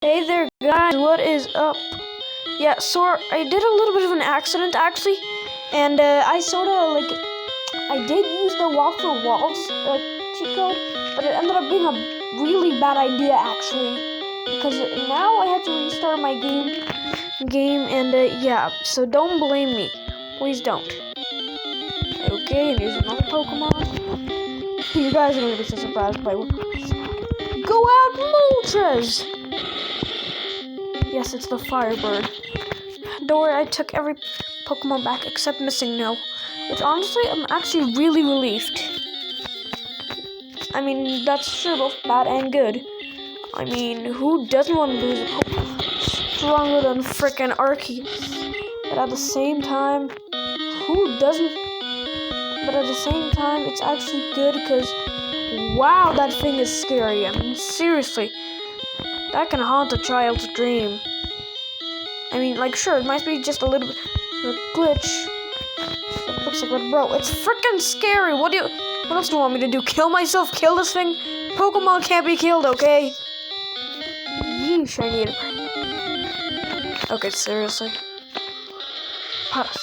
Hey there, guys, what is up? Yeah, so I did a little bit of an accident, actually, and I did use the walk through walls cheat code, but it ended up being a really bad idea, actually, because now I had to restart my game, and yeah, so don't blame me. Please don't. Okay, and here's another Pokemon. You guys are going to be so surprised by what. Go out, Moltres! Yes, it's the Firebird. Don't worry, I took every Pokemon back except MissingNo, which honestly, I'm actually really relieved. I mean, that's sure both bad and good. I mean, who doesn't want to lose a Pokemon stronger than frickin' Arceus? But at the same time, who doesn't? But at the same time, it's actually good because, wow, that thing is scary. I mean, seriously. That can haunt a child's dream. I mean, like, sure, it might be just a little bit of a glitch. It looks like that, bro. It's freaking scary. What else do you want me to do? Kill myself? Kill this thing? Pokemon can't be killed, okay? Yeesh, I need it. Okay, seriously. Pass.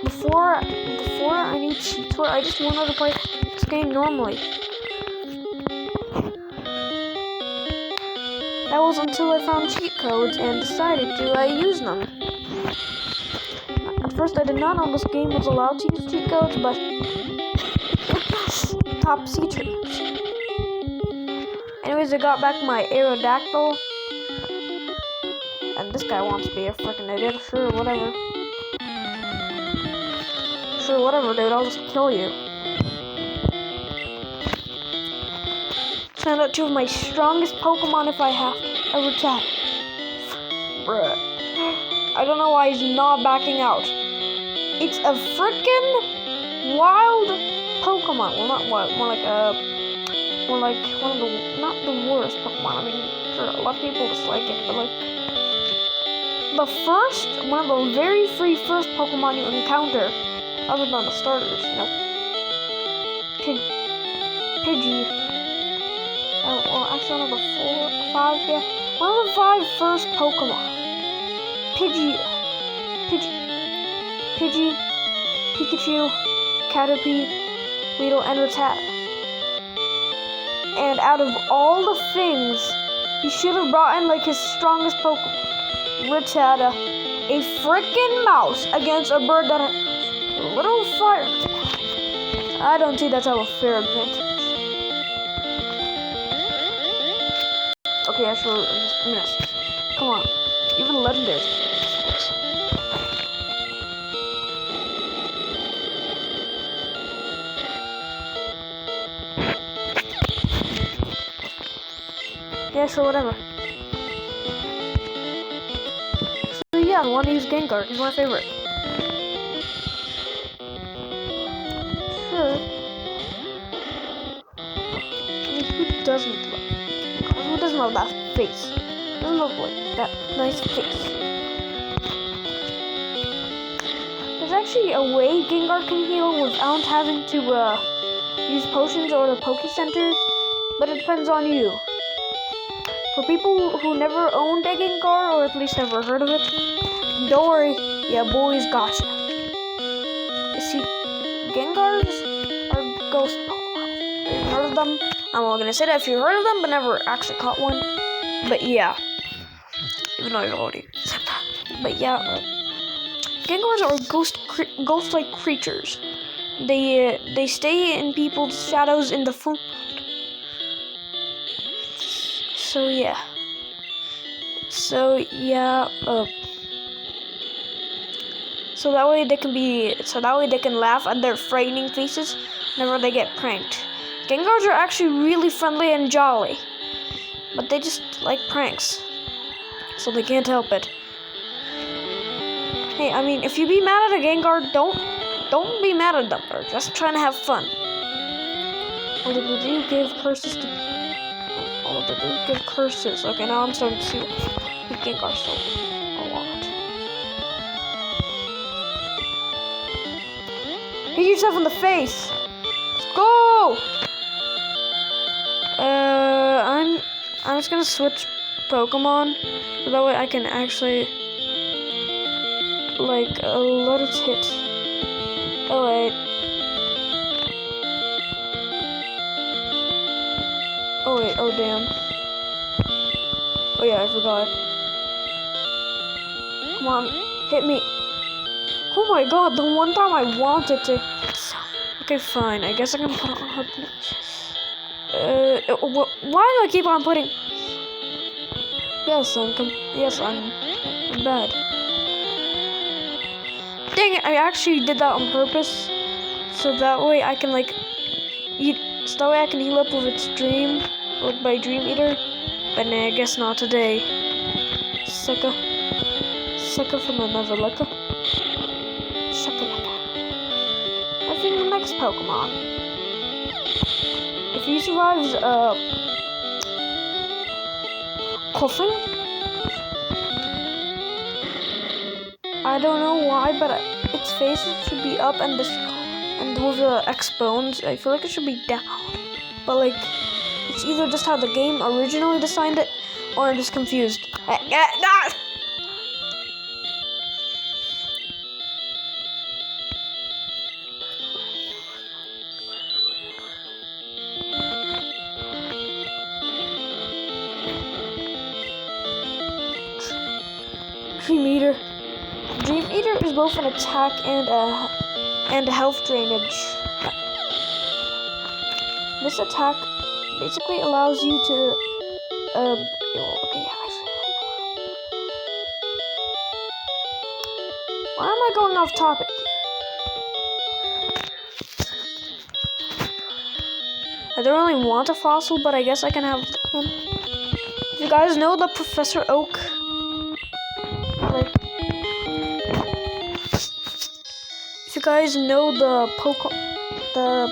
Before I need cheats, where I just wanted to play this game normally. That was until I found cheat codes and decided to use them. At first I did not know this game was allowed to use cheat codes, but top secret. Anyways, I got back my Aerodactyl. And this guy wants to be a freaking idiot. Sure, whatever. Sure, whatever, dude. I'll just kill you. Send out two of my strongest Pokemon if I have to. A Rattata. Bruh. I don't know why he's not backing out. It's a freaking wild Pokemon. Well, not wild. More like one of the, not the worst Pokemon. I mean, sure, a lot of people dislike it, but like, one of the very first Pokemon you encounter, other than the starters, you know. Pidgey. Well, actually, one of the 5, yeah. One of the 5 first Pokemon. Pidgey, Pikachu, Caterpie, Weedle, and Rattata. And out of all the things, he should have brought in like his strongest Pokemon. Rattata, a freaking mouse against a bird that has a little fire. I don't see that's how a fair advantage. Okay, I sure just missed. Come on. Even legendaries. Yeah, sure, whatever. So yeah, I want to use Gengar. He's my favorite. Sure. I mean, who doesn't love? Who doesn't love that face? Who doesn't love that nice face? There's actually a way Gengar can heal without having to use potions or the Poke Center, but it depends on you. For people who never owned a Gengar, or at least never heard of it, don't worry, yeah, boys gotcha. You see, Gengars are ghost Pokemon. Have you heard of them? I'm not gonna say that if you heard of them, but never actually caught one. But yeah, even though I've already said that. But yeah, Gengars are ghost-like creatures. They stay in people's shadows in the forest. So yeah. So that way they can laugh at their frightening faces whenever they get pranked. Gengars are actually really friendly and jolly, but they just like pranks, so they can't help it. Hey, I mean, if you be mad at a Gengar, don't be mad at them. They're just trying to have fun. Or did you give curses to? Oh, did you give curses? Okay, now I'm starting to see what Gengar so a lot. Hit yourself in the face. Let's go. I'm just gonna switch Pokemon so that way I can actually like let it hit. Oh wait. Oh wait, oh damn. Oh yeah, I forgot. Come on, hit me. Oh my god, the one time I wanted to. Okay, fine. I guess I can put on. Why do I keep on putting? Yes, I'm bad. Dang it! I actually did that on purpose, so that way I can like eat. So that way I can heal up with its dream, like by Dream Eater. But nah, I guess not today. Sucker from another liquor. Shakalaka. I think the next Pokemon. If he survives, coughing. I don't know why, but its face should be up and with the X bones, I feel like it should be down. But like, it's either just how the game originally designed it, or I'm just confused. Dream Eater. Dream Eater is both an attack and a health drainage. This attack basically allows you to why am I going off topic? I don't really want a fossil, but I guess I can have one. If you guys know the Professor Oak, like, if you guys know the Pokemon,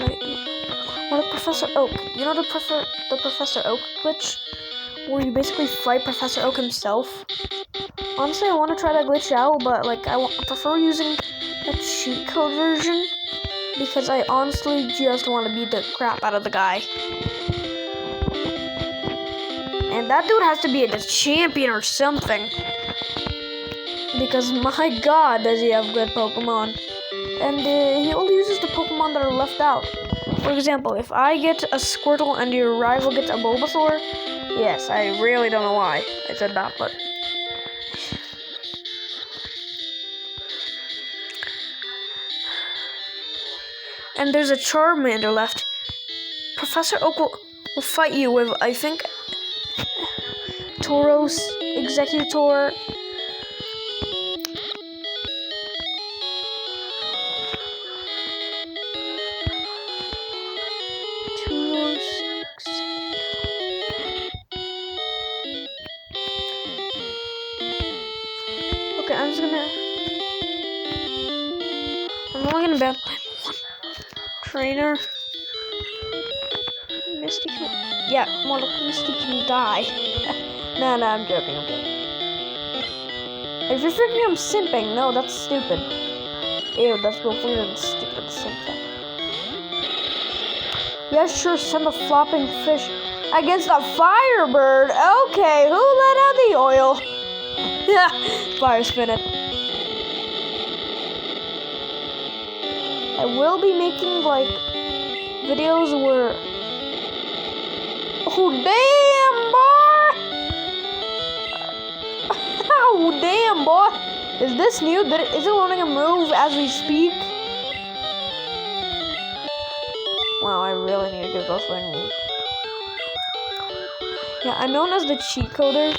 like, well, Professor Oak. You know the Professor Oak glitch, where you basically fight Professor Oak himself. Honestly, I want to try that glitch out, but like, I prefer using a cheat code version because I honestly just want to beat the crap out of the guy. And that dude has to be the champion or something. Because my god, does he have good Pokemon. And he only uses the Pokemon that are left out. For example, if I get a Squirtle and your rival gets a Bulbasaur, yes, I really don't know why I said that, but... And there's a Charmander left. Professor Oak will fight you with, I think, Tauros, Executor. Okay, I'm only gonna bet one trainer. Misty can... Yeah, more like Misty can die. Nah, I'm joking. If you're thinking I'm simping, no, that's stupid. Ew, that's both weird and stupid at the same time. Yeah, sure, send a flopping fish against a Firebird. Okay, who let out the oil? Yeah, fire spin it. I will be making like videos where... Oh damn, boy! Oh damn, boy! Is this new? Is it learning a move as we speak? Wow, I really need to give those things moves. Yeah, I'm known as the cheat coder.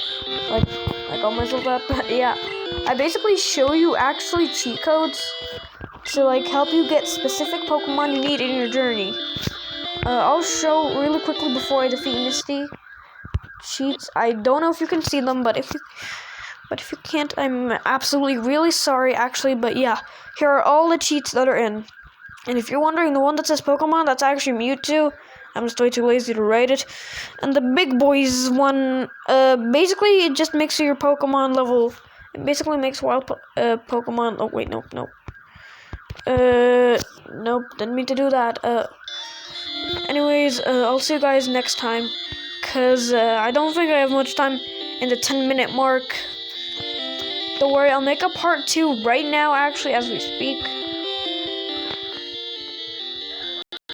Like, I call myself that, but yeah. I basically show you actually cheat codes to like help you get specific Pokemon you need in your journey. I'll show really quickly before I defeat Misty cheats. I don't know if you can see them, but if you can't, I'm absolutely really sorry actually, but yeah, here are all the cheats that are in. And if you're wondering, the one that says Pokemon, that's actually Mewtwo. I'm just way too lazy to write it. And the big boys one, basically it just makes your Pokemon level. It basically makes wild Pokemon. Oh wait, nope. Nope, didn't mean to do that. Anyways, I'll see you guys next time. because I don't think I have much time in the 10-minute mark. Don't worry, I'll make a part 2 right now, actually, as we speak.